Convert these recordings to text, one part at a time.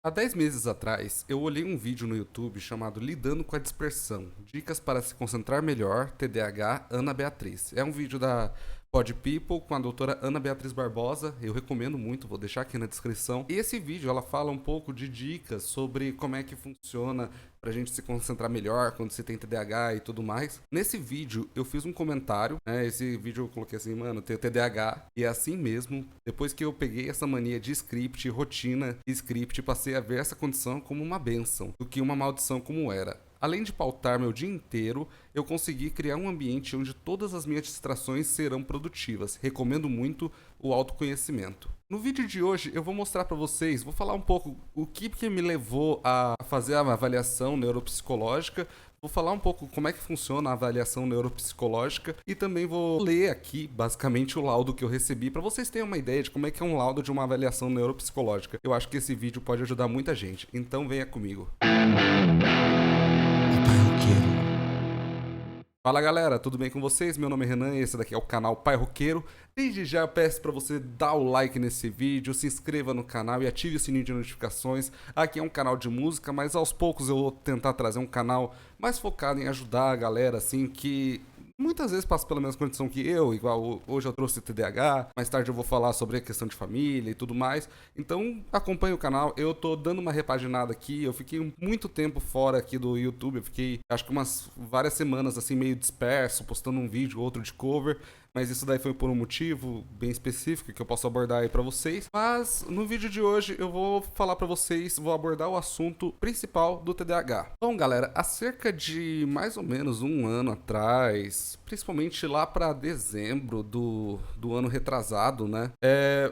Há 10 meses atrás, eu olhei um vídeo no YouTube chamado Lidando com a Dispersão, Dicas para se concentrar melhor, TDAH, Ana Beatriz. É um vídeo da Pod People com a doutora Ana Beatriz Barbosa, eu recomendo muito, vou deixar aqui na descrição. E esse vídeo ela fala um pouco de dicas sobre como é que funciona pra gente se concentrar melhor quando você tem TDAH e tudo mais. Nesse vídeo eu fiz um comentário, né? Esse vídeo eu coloquei assim, mano, tenho TDAH e é assim mesmo. Depois que eu peguei essa mania de script, rotina e script, passei a ver essa condição como uma bênção, do que uma maldição como era. Além de pautar meu dia inteiro, eu consegui criar um ambiente onde todas as minhas distrações serão produtivas. Recomendo muito o autoconhecimento. No vídeo de hoje eu vou mostrar para vocês, vou falar um pouco o que me levou a fazer a avaliação neuropsicológica, vou falar um pouco como é que funciona a avaliação neuropsicológica e também vou ler aqui basicamente o laudo que eu recebi para vocês terem uma ideia de como é que é um laudo de uma avaliação neuropsicológica. Eu acho que esse vídeo pode ajudar muita gente, então venha comigo. Fala galera, tudo bem com vocês? Meu nome é Renan e esse daqui é o canal Pai Roqueiro. Desde já eu peço para você dar o like nesse vídeo, se inscreva no canal e ative o sininho de notificações. Aqui é um canal de música, mas aos poucos eu vou tentar trazer um canal mais focado em ajudar a galera assim que muitas vezes passa pela mesma condição que eu, igual hoje eu trouxe TDAH, mais tarde eu vou falar sobre a questão de família e tudo mais. Então acompanhe o canal, eu tô dando uma repaginada aqui, eu fiquei muito tempo fora aqui do YouTube, eu fiquei acho que várias semanas assim meio disperso, postando um vídeo, outro de cover. Mas isso daí foi por um motivo bem específico que eu posso abordar aí pra vocês. Mas no vídeo de hoje eu vou falar pra vocês, vou abordar o assunto principal do TDAH. Bom, galera, há cerca de mais ou menos um ano atrás, principalmente lá pra dezembro do ano retrasado, né?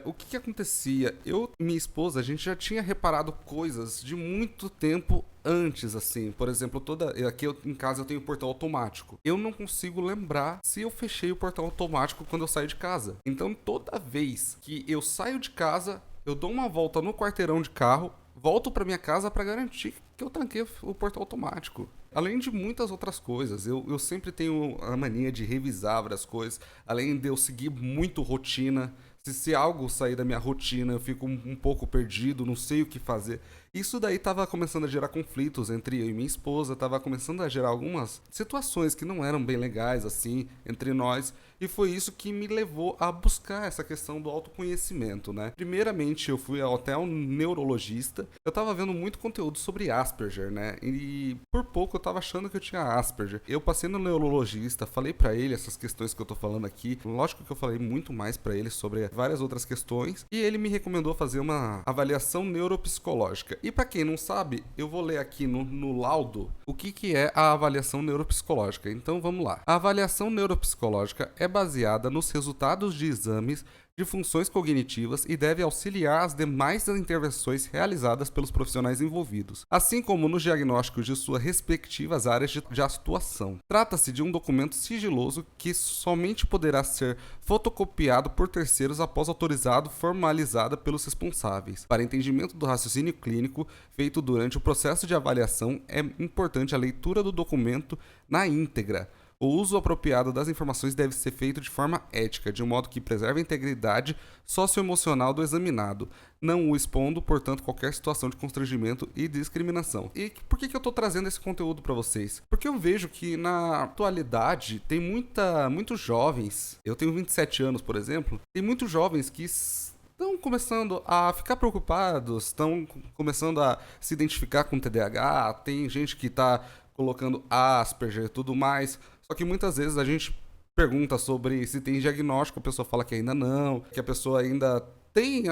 O que acontecia? Eu e minha esposa, a gente já tinha reparado coisas de muito tempo antes, assim, por exemplo, aqui em casa eu tenho portão automático. Eu não consigo lembrar se eu fechei o portão automático quando eu saio de casa. Então, toda vez que eu saio de casa, eu dou uma volta no quarteirão de carro, volto para minha casa para garantir que eu tranquei o portão automático. Além de muitas outras coisas, eu sempre tenho a mania de revisar várias coisas, além de eu seguir muito rotina. Se algo sair da minha rotina, eu fico um pouco perdido, não sei o que fazer. Isso daí tava começando a gerar conflitos entre eu e minha esposa, tava começando a gerar algumas situações que não eram bem legais, assim, entre nós. E foi isso que me levou a buscar essa questão do autoconhecimento, né? Primeiramente, eu fui até um neurologista. Eu tava vendo muito conteúdo sobre Asperger, né? E por pouco eu tava achando que eu tinha Asperger. Eu passei no neurologista, falei pra ele essas questões que eu tô falando aqui. Lógico que eu falei muito mais pra ele sobre várias outras questões. E ele me recomendou fazer uma avaliação neuropsicológica. E pra quem não sabe, eu vou ler aqui no laudo o que é a avaliação neuropsicológica. Então vamos lá. A avaliação neuropsicológica é baseada nos resultados de exames de funções cognitivas e deve auxiliar as demais intervenções realizadas pelos profissionais envolvidos, assim como nos diagnósticos de suas respectivas áreas de atuação. Trata-se de um documento sigiloso que somente poderá ser fotocopiado por terceiros após autorizado formalizada pelos responsáveis. Para entendimento do raciocínio clínico feito durante o processo de avaliação, é importante a leitura do documento na íntegra. O uso apropriado das informações deve ser feito de forma ética, de um modo que preserve a integridade socioemocional do examinado, não o expondo, portanto, qualquer situação de constrangimento e discriminação. E por que eu estou trazendo esse conteúdo para vocês? Porque eu vejo que na atualidade tem muitos jovens, eu tenho 27 anos, por exemplo, tem muitos jovens que estão começando a ficar preocupados, estão começando a se identificar com TDAH, tem gente que está colocando Asperger e tudo mais. Só que muitas vezes a gente pergunta sobre se tem diagnóstico, a pessoa fala que ainda não, que a pessoa ainda tem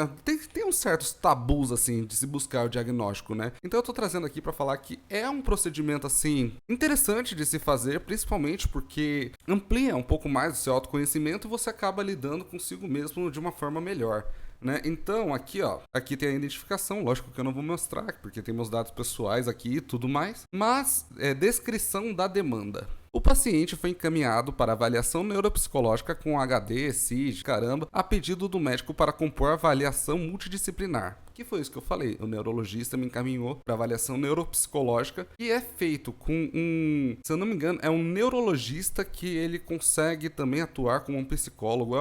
uns certos tabus, assim, de se buscar o diagnóstico, né? Então eu tô trazendo aqui pra falar que é um procedimento, assim, interessante de se fazer, principalmente porque amplia um pouco mais o seu autoconhecimento e você acaba lidando consigo mesmo de uma forma melhor. Né? Então, aqui tem a identificação, lógico que eu não vou mostrar, porque tem meus dados pessoais aqui e tudo mais, mas descrição da demanda. O paciente foi encaminhado para avaliação neuropsicológica com HD, CID, caramba, a pedido do médico para compor avaliação multidisciplinar. Que foi isso que eu falei, o neurologista me encaminhou para avaliação neuropsicológica e é feito com se eu não me engano, é um neurologista que ele consegue também atuar como um psicólogo.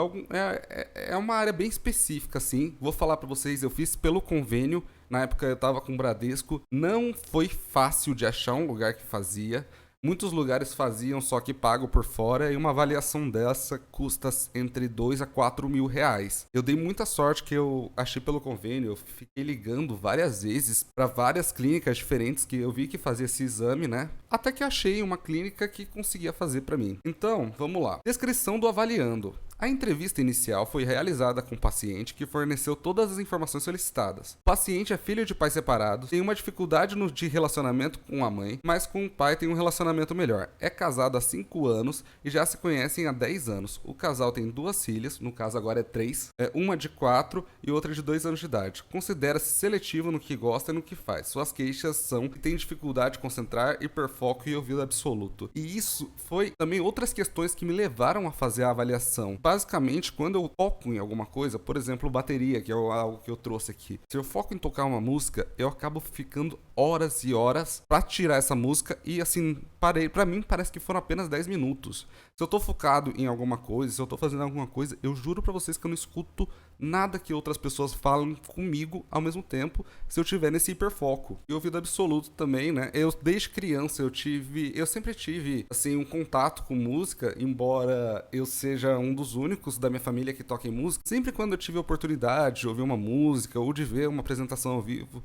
É uma área bem específica, assim. Vou falar para vocês, eu fiz pelo convênio Na época eu tava com o Bradesco. Não foi fácil de achar um lugar que fazia. Muitos lugares faziam, só que pago por fora, e uma avaliação dessa custa entre 2 a 4 mil reais. Eu dei muita sorte que eu achei pelo convênio, eu fiquei ligando várias vezes para várias clínicas diferentes que eu vi que fazia esse exame, né? Até que achei uma clínica que conseguia fazer para mim. Então, vamos lá. Descrição do avaliando. A entrevista inicial foi realizada com o paciente que forneceu todas as informações solicitadas. O paciente é filho de pais separados, tem uma dificuldade de relacionamento com a mãe, mas com o pai tem um relacionamento melhor. É casado há 5 anos e já se conhecem há 10 anos. O casal tem 2 filhas, no caso agora é 3, uma de 4 e outra de 2 anos de idade. Considera-se seletivo no que gosta e no que faz. Suas queixas são que tem dificuldade de concentrar, hiperfoco e ouvido absoluto. E isso foi também outras questões que me levaram a fazer a avaliação. Basicamente, quando eu foco em alguma coisa, por exemplo, bateria, que é algo que eu trouxe aqui. Se eu foco em tocar uma música, eu acabo ficando horas e horas pra tirar essa música e assim, parei. Pra mim, parece que foram apenas 10 minutos. Se eu tô focado em alguma coisa, se eu tô fazendo alguma coisa, eu juro pra vocês que eu não escuto nada que outras pessoas falam comigo ao mesmo tempo, se eu tiver nesse hiperfoco. E ouvido absoluto também, né? Eu, desde criança, eu sempre tive, assim, um contato com música, embora eu seja um dos únicos da minha família que toca em música. Sempre quando eu tive a oportunidade de ouvir uma música ou de ver uma apresentação ao vivo,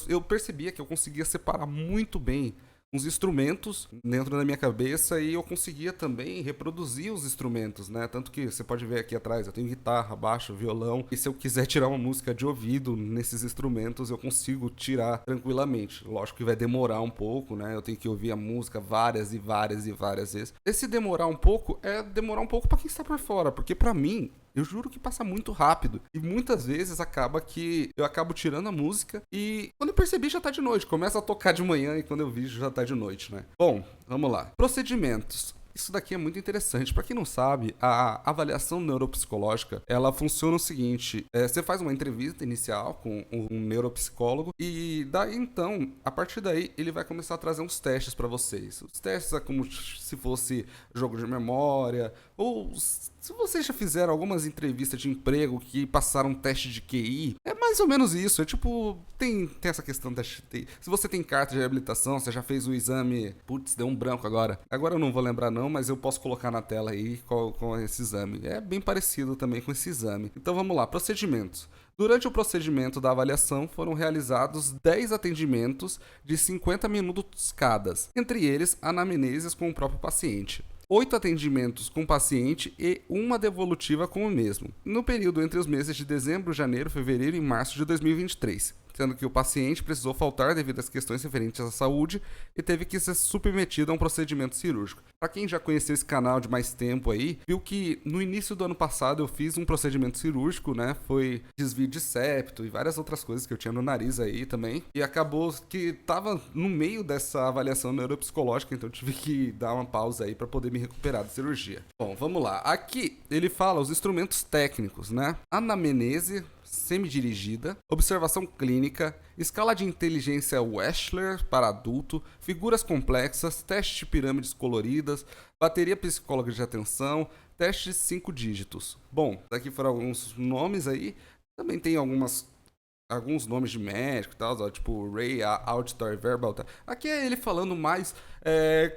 eu percebia que eu conseguia separar muito bem uns instrumentos dentro da minha cabeça e eu conseguia também reproduzir os instrumentos, né? Tanto que você pode ver aqui atrás, eu tenho guitarra, baixo, violão, e se eu quiser tirar uma música de ouvido nesses instrumentos, eu consigo tirar tranquilamente. Lógico que vai demorar um pouco, né? Eu tenho que ouvir a música várias e várias e várias vezes. Esse demorar um pouco é demorar um pouco para quem está por fora, porque para mim, eu juro que passa muito rápido. E muitas vezes acaba que eu acabo tirando a música e quando eu percebi já tá de noite. Começa a tocar de manhã e quando eu vi já tá de noite, né? Bom, vamos lá. Procedimentos. Isso daqui é muito interessante. Para quem não sabe, a avaliação neuropsicológica, ela funciona o seguinte: você faz uma entrevista inicial com um neuropsicólogo e daí então, a partir daí, ele vai começar a trazer uns testes para vocês. Os testes é como se fosse jogo de memória ou se vocês já fizeram algumas entrevistas de emprego que passaram um teste de QI, é mais ou menos isso. É tipo, tem essa questão da... Se você tem carta de reabilitação, você já fez o exame... Putz, deu um branco agora. Agora eu não vou lembrar não, mas eu posso colocar na tela aí com esse exame. É bem parecido também com esse exame. Então vamos lá, procedimentos. Durante o procedimento da avaliação, foram realizados 10 atendimentos de 50 minutos cada, entre eles anamneses com o próprio paciente. 8 atendimentos com o paciente e uma devolutiva com o mesmo, no período entre os meses de dezembro, janeiro, fevereiro e março de 2023, sendo que o paciente precisou faltar devido às questões referentes à saúde e teve que ser submetido a um procedimento cirúrgico. Para quem já conheceu esse canal de mais tempo aí, viu que no início do ano passado eu fiz um procedimento cirúrgico, né? Foi desvio de septo e várias outras coisas que eu tinha no nariz aí também. E acabou que tava no meio dessa avaliação neuropsicológica, então eu tive que dar uma pausa aí para poder me recuperar da cirurgia. Bom, vamos lá. Aqui ele fala os instrumentos técnicos, né? Anamnese semidirigida, observação clínica, escala de inteligência Wechsler para adulto, figuras complexas, teste de pirâmides coloridas, bateria psicóloga de atenção, teste de 5 dígitos. Bom, daqui foram alguns nomes aí, também tem alguns nomes de médico e tal, tipo Ray, Auditory Verbal. Tá? Aqui é ele falando mais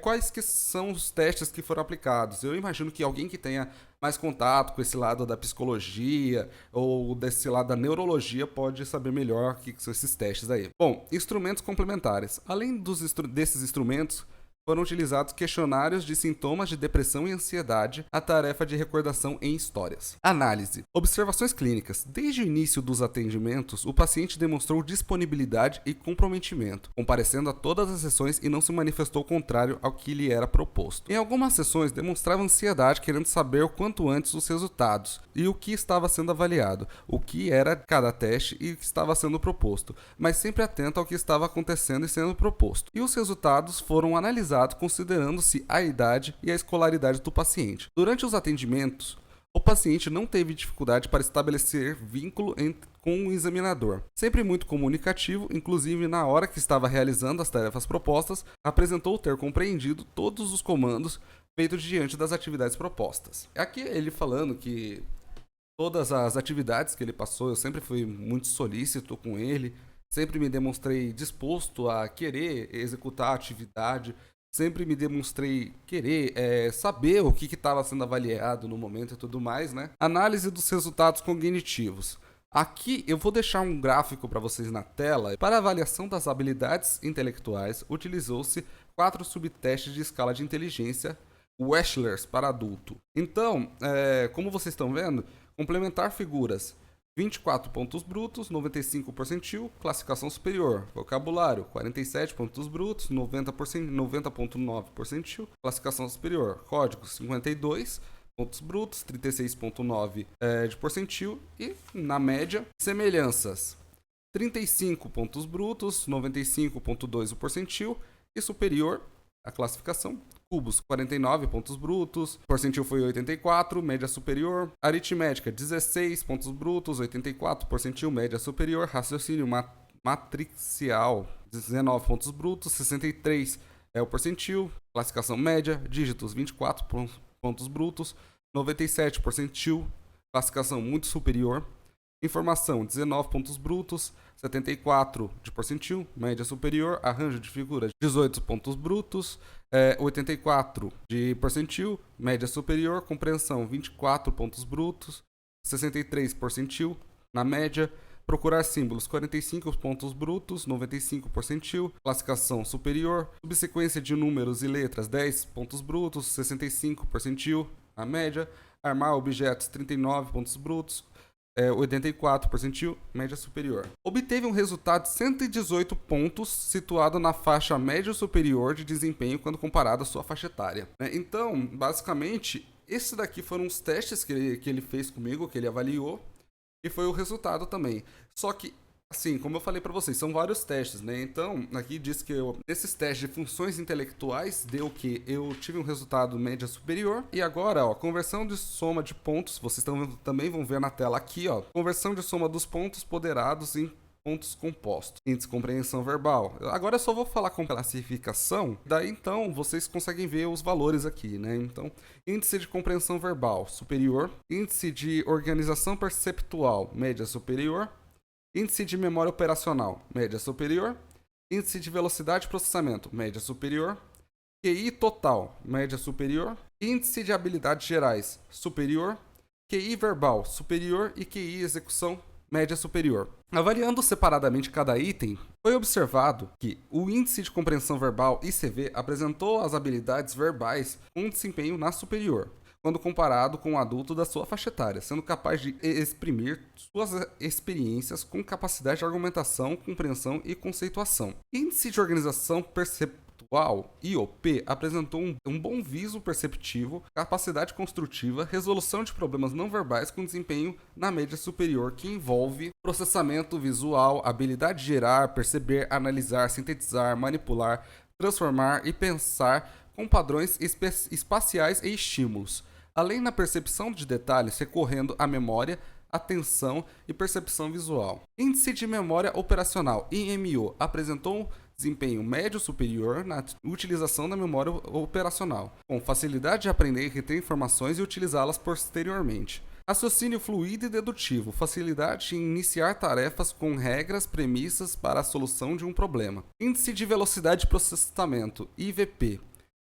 quais que são os testes que foram aplicados. Eu imagino que alguém que tenha mais contato com esse lado da psicologia ou desse lado da neurologia pode saber melhor o que são esses testes aí. Bom, instrumentos complementares. Além desses instrumentos, foram utilizados questionários de sintomas de depressão e ansiedade, a tarefa de recordação em histórias. Análise. Observações clínicas. Desde o início dos atendimentos, o paciente demonstrou disponibilidade e comprometimento, comparecendo a todas as sessões e não se manifestou contrário ao que lhe era proposto. Em algumas sessões, demonstrava ansiedade, querendo saber o quanto antes os resultados e o que estava sendo avaliado, o que era cada teste e o que estava sendo proposto, mas sempre atento ao que estava acontecendo e sendo proposto. E os resultados foram analisados considerando-se a idade e a escolaridade do paciente. Durante os atendimentos, o paciente não teve dificuldade para estabelecer vínculo com o examinador. Sempre muito comunicativo, inclusive na hora que estava realizando as tarefas propostas, apresentou ter compreendido todos os comandos feitos diante das atividades propostas. Aqui ele falando que todas as atividades que ele passou, eu sempre fui muito solícito com ele, sempre me demonstrei disposto a querer executar a atividade, sempre me demonstrei querer saber o que estava sendo avaliado no momento e tudo mais, né? Análise dos resultados cognitivos. Aqui eu vou deixar um gráfico para vocês na tela. Para avaliação das habilidades intelectuais, utilizou-se 4 subtestes de escala de inteligência Wechsler para adulto. Então, como vocês estão vendo, complementar figuras 24 pontos brutos, 95 percentil, classificação superior. Vocabulário, 47 pontos brutos, 90,9 percentil, classificação superior. Código, 52 pontos brutos, 36,9 de percentil. E, na média, semelhanças, 35 pontos brutos, 95,2 o percentil. E superior, a classificação, cubos, 49 pontos brutos, percentil foi 84, média superior. Aritmética, 16 pontos brutos, 84, percentil, média superior. Raciocínio matricial, 19 pontos brutos, 63 é o percentil. Classificação média, dígitos, 24 pontos brutos, 97 percentil, classificação muito superior. Informação, 19 pontos brutos, 74 de percentil, média superior. Arranjo de figuras, 18 pontos brutos, 84 de percentil, média superior. Compreensão, 24 pontos brutos, 63 percentil, na média. Procurar símbolos, 45 pontos brutos, 95 percentil, classificação superior. Subsequência de números e letras, 10 pontos brutos, 65 percentil, na média. Armar objetos, 39 pontos brutos, 84 percentil, média superior. Obteve um resultado de 118 pontos, situado na faixa média superior de desempenho quando comparado à sua faixa etária. Então, basicamente, esses daqui foram os testes que ele fez comigo, que ele avaliou, e foi o resultado também. Só que, assim, como eu falei pra vocês, são vários testes, né? Então, aqui diz que nesses testes de funções intelectuais, deu que eu tive um resultado média superior. E agora, ó, conversão de soma de pontos, vocês também vão ver na tela aqui, ó. Conversão de soma dos pontos ponderados em pontos compostos. Índice de compreensão verbal. Agora eu só vou falar com classificação, daí então vocês conseguem ver os valores aqui, né? Então, índice de compreensão verbal, superior. Índice de organização perceptual, média superior. Índice de memória operacional, média superior. Índice de velocidade de processamento, média superior. QI total, média superior. Índice de habilidades gerais, superior. QI verbal, superior. E QI execução, média superior. Avaliando separadamente cada item, foi observado que o índice de compreensão verbal, ICV, apresentou as habilidades verbais com desempenho na superior, quando comparado com um adulto da sua faixa etária, sendo capaz de exprimir suas experiências com capacidade de argumentação, compreensão e conceituação. Índice de organização perceptual, IOP, apresentou um bom viso perceptivo, capacidade construtiva, resolução de problemas não verbais com desempenho na média superior, que envolve processamento visual, habilidade de gerar, perceber, analisar, sintetizar, manipular, transformar e pensar com padrões espaciais e estímulos, além da percepção de detalhes recorrendo à memória, atenção e percepção visual. Índice de memória operacional, IMO, apresentou desempenho médio superior na utilização da memória operacional, com facilidade de aprender e reter informações e utilizá-las posteriormente. Raciocínio fluido e dedutivo, facilidade em iniciar tarefas com regras, premissas para a solução de um problema. Índice de velocidade de processamento, IVP.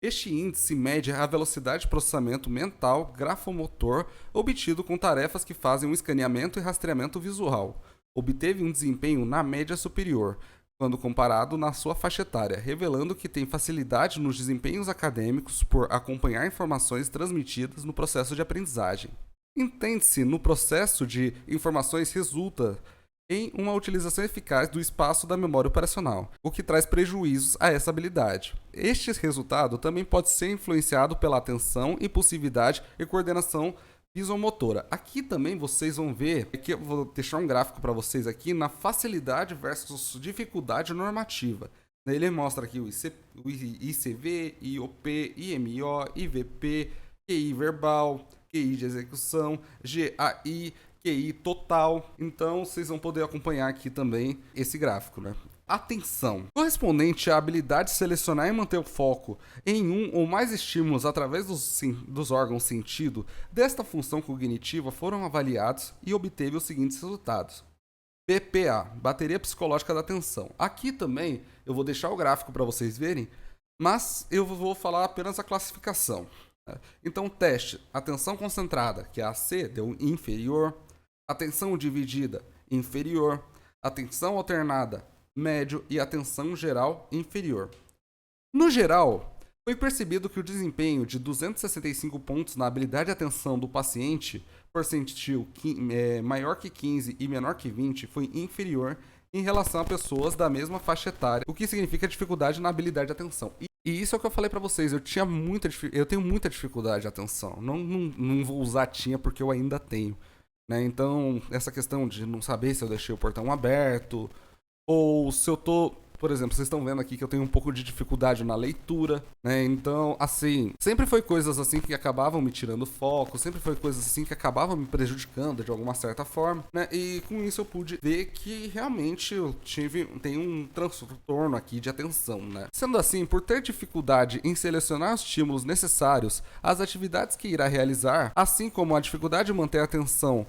Este índice mede a velocidade de processamento mental grafomotor obtido com tarefas que fazem um escaneamento e rastreamento visual. Obteve um desempenho na média superior, quando comparado na sua faixa etária, revelando que tem facilidade nos desempenhos acadêmicos por acompanhar informações transmitidas no processo de aprendizagem. Entende-se, no processo de informações resulta em uma utilização eficaz do espaço da memória operacional, o que traz prejuízos a essa habilidade. Este resultado também pode ser influenciado pela atenção, impulsividade e coordenação visomotora. Aqui também vocês vão ver, que eu vou deixar um gráfico para vocês aqui, na facilidade versus dificuldade normativa. Ele mostra aqui o ICV, IOP, IMO, IVP, QI verbal, QI de execução, GAI, QI total. Então vocês vão poder acompanhar aqui também esse gráfico, né? Atenção! Correspondente à habilidade de selecionar e manter o foco em um ou mais estímulos através dos órgãos sentido desta função cognitiva foram avaliados e obteve os seguintes resultados. BPA, bateria psicológica da atenção. Aqui também eu vou deixar o gráfico para vocês verem, mas eu vou falar apenas a classificação. Então, teste, atenção concentrada, que é a C, deu inferior. Atenção dividida, inferior. Atenção alternada, médio. E atenção geral, inferior. No geral, foi percebido que o desempenho de 265 pontos na habilidade de atenção do paciente, percentil maior que 15 e menor que 20, foi inferior em relação a pessoas da mesma faixa etária, o que significa dificuldade na habilidade de atenção. E isso é o que eu falei pra vocês, eu tenho muita dificuldade de atenção. Não vou usar tinha porque eu ainda tenho, né? Então, essa questão de não saber se eu deixei o portão aberto, ou se eu tô... Por exemplo, vocês estão vendo aqui que eu tenho um pouco de dificuldade na leitura, né? Então, assim, sempre foi coisas assim que acabavam me tirando foco, sempre foi coisas assim que acabavam me prejudicando de alguma certa forma, né? E com isso eu pude ver que realmente eu tenho um transtorno aqui de atenção, né? Sendo assim, por ter dificuldade em selecionar os estímulos necessários às atividades que irá realizar, assim como a dificuldade de manter a atenção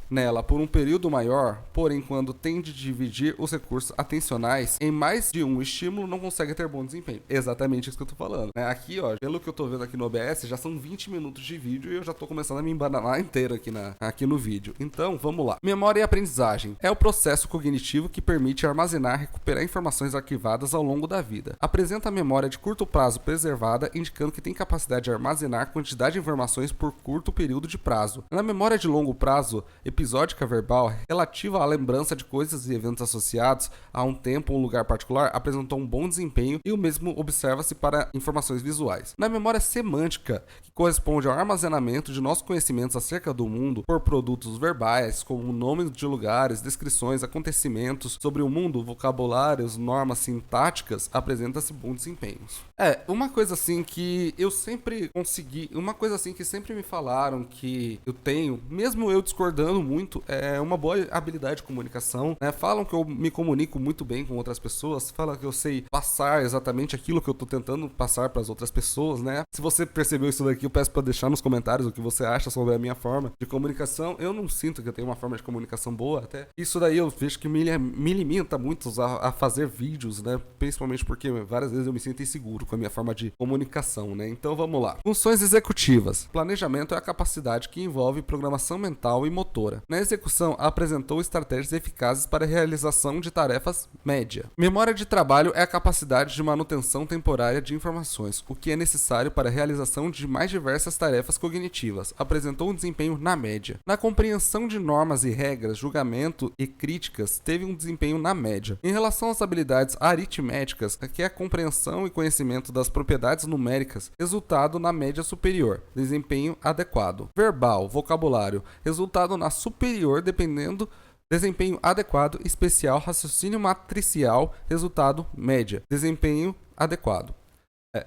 nela por um período maior, porém quando tende a dividir os recursos atencionais em mais de um estímulo, não consegue ter bom desempenho. Exatamente isso que eu tô falando, né? Aqui, ó, pelo que eu tô vendo aqui no OBS, já são 20 minutos de vídeo e eu já tô começando a me embananar inteiro aqui no vídeo. Então, vamos lá. Memória e aprendizagem é o processo cognitivo que permite armazenar e recuperar informações arquivadas ao longo da vida. Apresenta a memória de curto prazo preservada, indicando que tem capacidade de armazenar quantidade de informações por curto período de prazo. Na memória de longo prazo, episódica verbal, relativa à lembrança de coisas e eventos associados a um tempo ou um lugar particular, apresentou um bom desempenho e o mesmo observa-se para informações visuais. Na memória semântica, que corresponde ao armazenamento de nossos conhecimentos acerca do mundo por produtos verbais, como nomes de lugares, descrições, acontecimentos sobre o mundo, vocabulários, normas sintáticas, apresenta-se bons desempenhos. Uma coisa assim que eu sempre consegui, uma coisa assim que sempre me falaram que eu tenho, mesmo eu discordando muito, é uma boa habilidade de comunicação, né? Falam que eu me comunico muito bem com outras pessoas, falam que eu sei passar exatamente aquilo que eu tô tentando passar para as outras pessoas, né? Se você percebeu isso daqui, eu peço para deixar nos comentários o que você acha sobre a minha forma de comunicação. Eu não sinto que eu tenho uma forma de comunicação boa, até isso daí eu vejo que me limita muito a fazer vídeos, né? Principalmente porque várias vezes eu me sinto inseguro com a minha forma de comunicação, né? Então vamos lá. Funções executivas. Planejamento é a capacidade que envolve programação mental e motora. Na execução, apresentou estratégias eficazes para a realização de tarefas média. Memória de trabalho é a capacidade de manutenção temporária de informações, o que é necessário para a realização de mais diversas tarefas cognitivas. Apresentou um desempenho na média. Na compreensão de normas e regras, julgamento e críticas, teve um desempenho na média. Em relação às habilidades aritméticas, que é a compreensão e conhecimento das propriedades numéricas, resultado na média superior. Desempenho adequado. Verbal, vocabulário, resultado na superior, dependendo desempenho adequado, especial, raciocínio matricial, resultado média, desempenho adequado.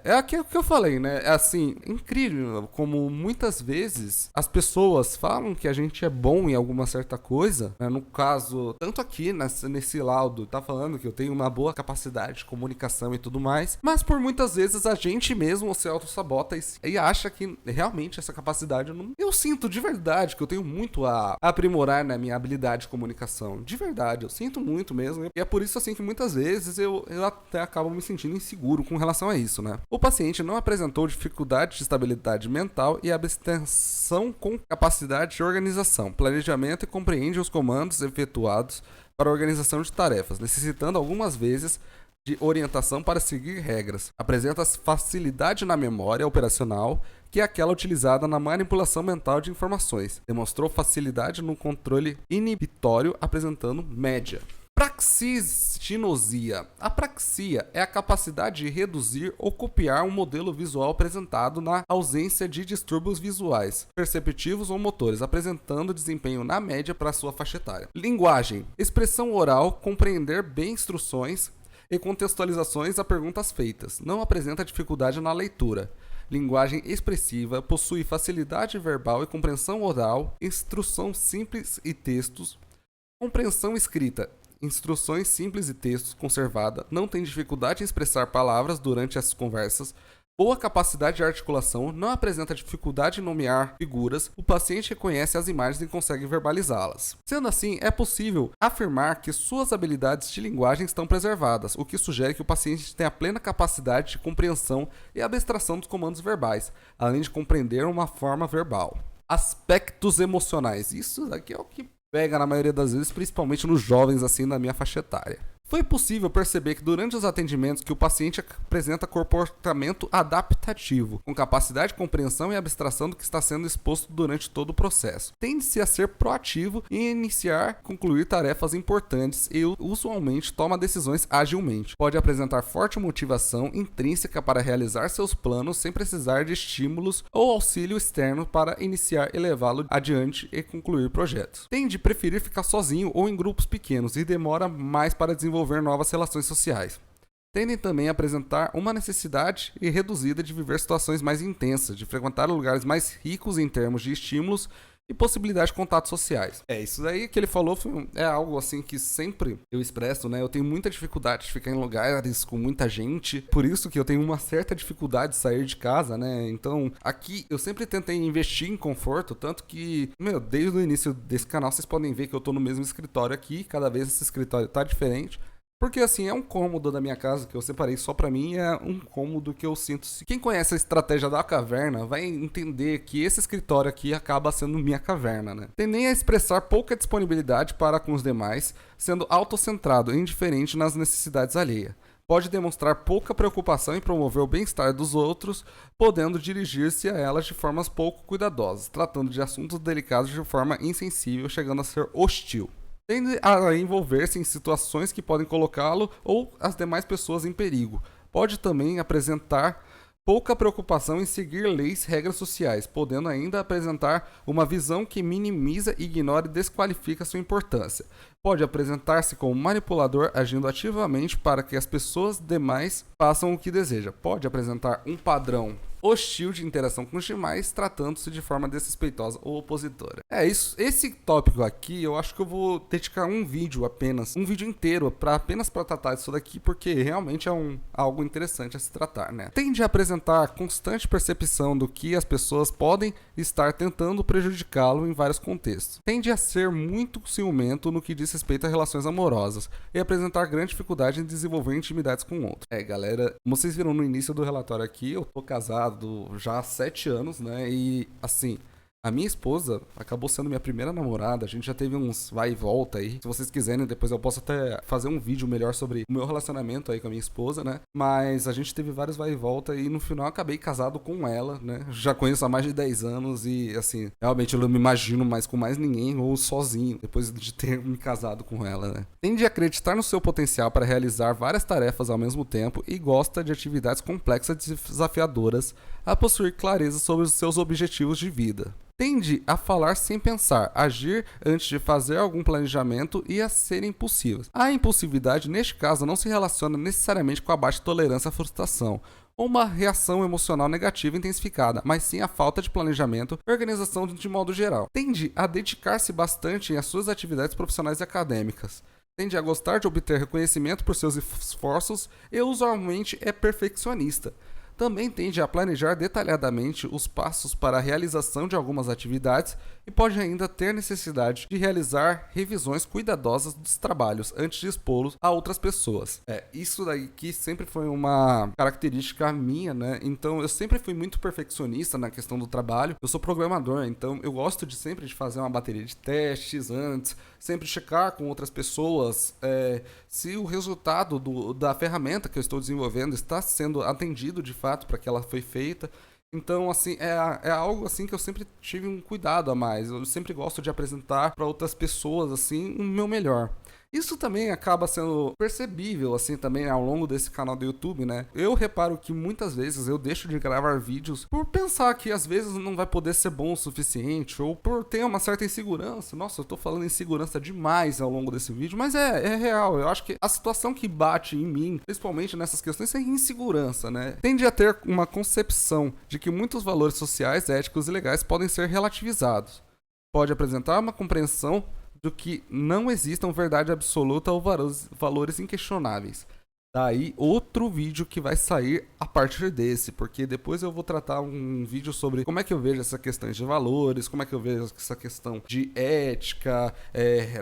É aquilo que eu falei, né? É assim, incrível como muitas vezes as pessoas falam que a gente é bom em alguma certa coisa, né? No caso, tanto aqui nesse laudo, tá falando que eu tenho uma boa capacidade de comunicação e tudo mais, mas por muitas vezes a gente mesmo se auto-sabota e acha que realmente essa capacidade não... Eu sinto de verdade que eu tenho muito a aprimorar na minha habilidade de comunicação. De verdade, eu sinto muito mesmo. E é por isso assim que muitas vezes eu até acabo me sentindo inseguro com relação a isso, né? O paciente não apresentou dificuldade de estabilidade mental e abstenção com capacidade de organização, planejamento e compreende os comandos efetuados para a organização de tarefas, necessitando algumas vezes de orientação para seguir regras. Apresenta facilidade na memória operacional, que é aquela utilizada na manipulação mental de informações. Demonstrou facilidade no controle inibitório, apresentando média. Praxistinosia. A praxia é a capacidade de reduzir ou copiar um modelo visual apresentado na ausência de distúrbios visuais, perceptivos ou motores, apresentando desempenho na média para sua faixa etária. Linguagem. Expressão oral, compreender bem instruções e contextualizações a perguntas feitas. Não apresenta dificuldade na leitura. Linguagem expressiva, possui facilidade verbal e compreensão oral, instrução simples e textos, compreensão escrita. Instruções simples e textos conservada, não tem dificuldade em expressar palavras durante as conversas, Boa capacidade de articulação, não apresenta dificuldade em nomear figuras, o paciente reconhece as imagens e consegue verbalizá-las. Sendo assim, é possível afirmar que suas habilidades de linguagem estão preservadas, o que sugere que o paciente tem a plena capacidade de compreensão e abstração dos comandos verbais, além de compreender uma forma verbal. Aspectos emocionais. Isso aqui é o que pega na maioria das vezes, principalmente nos jovens assim da minha faixa etária. Foi possível perceber que durante os atendimentos que o paciente apresenta comportamento adaptativo, com capacidade de compreensão e abstração do que está sendo exposto durante todo o processo. Tende-se a ser proativo e iniciar, concluir tarefas importantes e usualmente toma decisões agilmente. Pode apresentar forte motivação intrínseca para realizar seus planos sem precisar de estímulos ou auxílio externo para iniciar e levá-lo adiante e concluir projetos. Tende a preferir ficar sozinho ou em grupos pequenos e demora mais para desenvolver novas relações sociais. Tendem também a apresentar uma necessidade reduzida de viver situações mais intensas, de frequentar lugares mais ricos em termos de estímulos e possibilidade de contatos sociais. Isso daí que ele falou é algo assim que sempre eu expresso, né? Eu tenho muita dificuldade de ficar em lugares com muita gente, por isso que eu tenho uma certa dificuldade de sair de casa, né? Então, aqui eu sempre tentei investir em conforto, tanto que, desde o início desse canal vocês podem ver que eu tô no mesmo escritório aqui, cada vez esse escritório tá diferente. Porque assim, é um cômodo da minha casa que eu separei só pra mim, é um cômodo que eu sinto. Quem conhece a estratégia da caverna vai entender que esse escritório aqui acaba sendo minha caverna, né? Tendem a expressar pouca disponibilidade para com os demais, sendo autocentrado e indiferente nas necessidades alheias. Pode demonstrar pouca preocupação em promover o bem-estar dos outros, podendo dirigir-se a elas de formas pouco cuidadosas, tratando de assuntos delicados de forma insensível, chegando a ser hostil. Tende a envolver-se em situações que podem colocá-lo ou as demais pessoas em perigo. Pode também apresentar pouca preocupação em seguir leis e regras sociais, podendo ainda apresentar uma visão que minimiza, ignora e desqualifica sua importância. Pode apresentar-se como manipulador, agindo ativamente para que as pessoas demais façam o que deseja. Pode apresentar um padrão hostil de interação com os demais, tratando-se de forma desrespeitosa ou opositora. Esse tópico aqui, eu acho que eu vou dedicar um vídeo apenas, um vídeo inteiro, apenas para tratar disso daqui, porque realmente é algo interessante a se tratar, né? Tende a apresentar constante percepção do que as pessoas podem estar tentando prejudicá-lo em vários contextos. Tende a ser muito ciumento no que diz respeito a relações amorosas e apresentar grande dificuldade em desenvolver intimidades com outros. Galera, como vocês viram no início do relatório aqui, eu tô casado já há 7 anos, né? E assim, a minha esposa acabou sendo minha primeira namorada. A gente já teve uns vai e volta aí. Se vocês quiserem, depois eu posso até fazer um vídeo melhor sobre o meu relacionamento aí com a minha esposa, né? Mas a gente teve vários vai e volta e no final acabei casado com ela, né? Já conheço há mais de 10 anos e assim, realmente eu não me imagino mais com mais ninguém ou sozinho depois de ter me casado com ela, né? Tende a acreditar no seu potencial para realizar várias tarefas ao mesmo tempo e gosta de atividades complexas e desafiadoras, a possuir clareza sobre os seus objetivos de vida. Tende a falar sem pensar, agir antes de fazer algum planejamento e a ser impulsivas. A impulsividade, neste caso, não se relaciona necessariamente com a baixa tolerância à frustração ou uma reação emocional negativa intensificada, mas sim a falta de planejamento e organização de modo geral. Tende a dedicar-se bastante às suas atividades profissionais e acadêmicas. Tende a gostar de obter reconhecimento por seus esforços e usualmente é perfeccionista. Também tende a planejar detalhadamente os passos para a realização de algumas atividades e pode ainda ter necessidade de realizar revisões cuidadosas dos trabalhos antes de expô-los a outras pessoas. Isso daí que sempre foi uma característica minha, né? Então eu sempre fui muito perfeccionista na questão do trabalho. Eu sou programador, então eu gosto de sempre de fazer uma bateria de testes antes, sempre checar com outras pessoas se o resultado da ferramenta que eu estou desenvolvendo está sendo atendido de fato para que ela foi feita. Então, assim, é algo assim que eu sempre tive um cuidado a mais. Eu sempre gosto de apresentar para outras pessoas, assim, o meu melhor. Isso também acaba sendo percebível, assim, também ao longo desse canal do YouTube, né? Eu reparo que muitas vezes eu deixo de gravar vídeos por pensar que às vezes não vai poder ser bom o suficiente, ou por ter uma certa insegurança. Nossa, eu tô falando insegurança demais ao longo desse vídeo, mas é real. Eu acho que a situação que bate em mim, principalmente nessas questões, é insegurança, né? Tende a ter uma concepção de que muitos valores sociais, éticos e legais podem ser relativizados. Pode apresentar uma compreensão do que não existam verdade absoluta ou valores inquestionáveis. Daí outro vídeo que vai sair a partir desse, porque depois eu vou tratar um vídeo sobre como é que eu vejo essa questão de valores, como é que eu vejo essa questão de ética,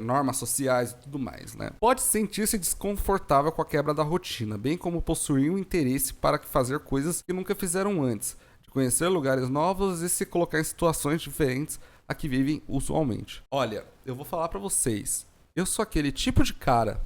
normas sociais e tudo mais, né? Pode sentir-se desconfortável com a quebra da rotina, bem como possuir um interesse para fazer coisas que nunca fizeram antes, de conhecer lugares novos e se colocar em situações diferentes a que vivem usualmente. Olha, eu vou falar pra vocês, eu sou aquele tipo de cara.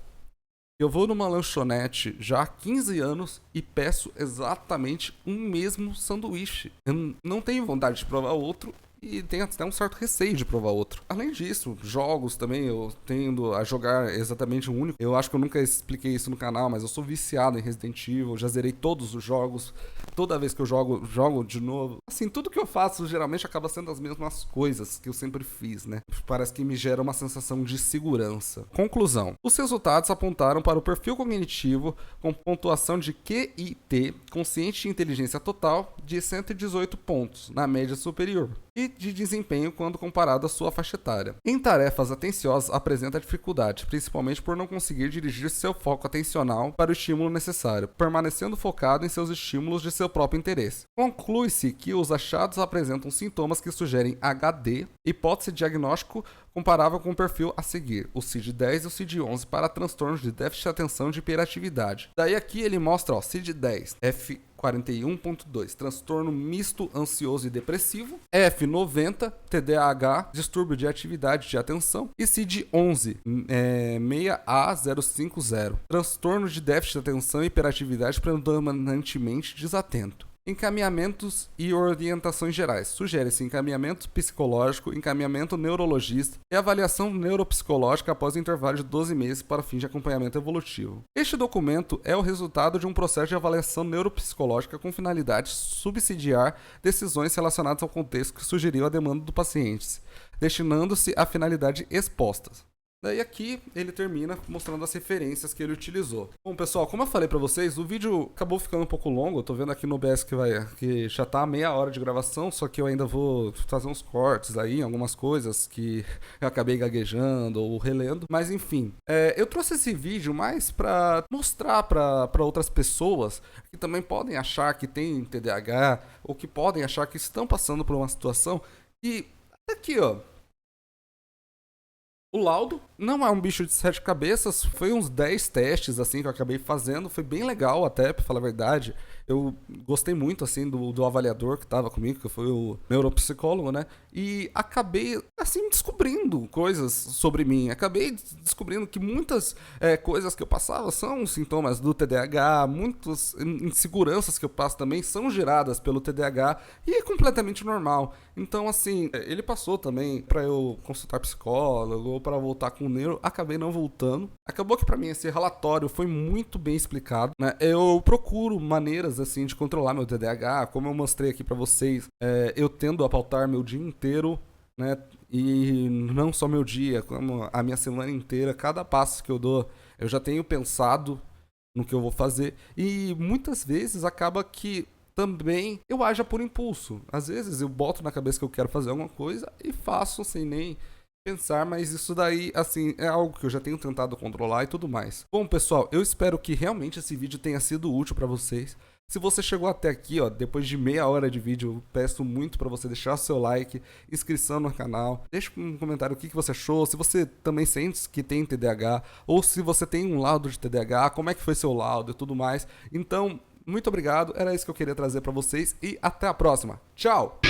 Eu vou numa lanchonete já há 15 anos e peço exatamente um mesmo sanduíche. Eu não tenho vontade de provar outro e tenho até um certo receio de provar outro. Além disso, jogos também, eu tendo a jogar exatamente um único. Eu acho que eu nunca expliquei isso no canal, mas eu sou viciado em Resident Evil, já zerei todos os jogos. Toda vez que eu jogo de novo. Assim, tudo que eu faço geralmente acaba sendo as mesmas coisas que eu sempre fiz, né? Parece que me gera uma sensação de segurança. Conclusão. Os resultados apontaram para o perfil cognitivo com pontuação de QIT, consciente de inteligência total, de 118 pontos, na média superior, e de desempenho quando comparado à sua faixa etária. Em tarefas atenciosas apresenta dificuldade, principalmente por não conseguir dirigir seu foco atencional para o estímulo necessário, permanecendo focado em seus estímulos de seu próprio interesse. Conclui-se que os achados apresentam sintomas que sugerem HD, hipótese de diagnóstico comparável com o perfil a seguir, o CID-10 e o CID-11 para transtornos de déficit de atenção e de hiperatividade. Daí aqui ele mostra, ó, CID-10, F41.2, transtorno misto ansioso e depressivo, F90, TDAH, distúrbio de atividade de atenção, e CID-11, 6A050, transtorno de déficit de atenção e hiperatividade predominantemente desatento. Encaminhamentos e orientações gerais. Sugere-se encaminhamento psicológico, encaminhamento neurologista e avaliação neuropsicológica após o intervalo de 12 meses para fim de acompanhamento evolutivo. Este documento é o resultado de um processo de avaliação neuropsicológica com finalidade de subsidiar decisões relacionadas ao contexto que sugeriu a demanda do paciente, destinando-se à finalidade expostas. Daí aqui ele termina mostrando as referências que ele utilizou. Bom, pessoal, como eu falei pra vocês, o vídeo acabou ficando um pouco longo. Eu tô vendo aqui no OBS que já tá meia hora de gravação, só que eu ainda vou fazer uns cortes aí, algumas coisas que eu acabei gaguejando ou relendo. Mas enfim, eu trouxe esse vídeo mais pra mostrar pra outras pessoas que também podem achar que tem TDAH ou que podem achar que estão passando por uma situação e aqui, ó. O laudo não é um bicho de 7 cabeças, foi uns 10 testes assim que eu acabei fazendo, foi bem legal até, pra falar a verdade. Eu gostei muito assim do avaliador que tava comigo, que foi o neuropsicólogo, né? E acabei assim descobrindo coisas sobre mim. Acabei descobrindo que muitas coisas que eu passava são sintomas do TDAH, muitas inseguranças que eu passo também são geradas pelo TDAH e é completamente normal. Então assim, ele passou também pra eu consultar psicólogo ou pra voltar com o neuro, acabei não voltando. Acabou que pra mim esse relatório foi muito bem explicado, né? Eu procuro maneiras assim de controlar meu TDAH, como eu mostrei aqui pra vocês, eu tendo a pautar meu dia inteiro, né, e não só meu dia, como a minha semana inteira, cada passo que eu dou, eu já tenho pensado no que eu vou fazer, e muitas vezes acaba que também eu ajo por impulso. Às vezes eu boto na cabeça que eu quero fazer alguma coisa e faço sem nem pensar, mas isso daí, assim, é algo que eu já tenho tentado controlar e tudo mais. Bom, pessoal, eu espero que realmente esse vídeo tenha sido útil pra vocês. Se você chegou até aqui, ó, depois de meia hora de vídeo, eu peço muito pra você deixar seu like, inscrição no canal, deixa um comentário o que você achou, se você também sente que tem TDAH, ou se você tem um laudo de TDAH, como é que foi seu laudo e tudo mais. Então, muito obrigado, era isso que eu queria trazer pra vocês e até a próxima. Tchau!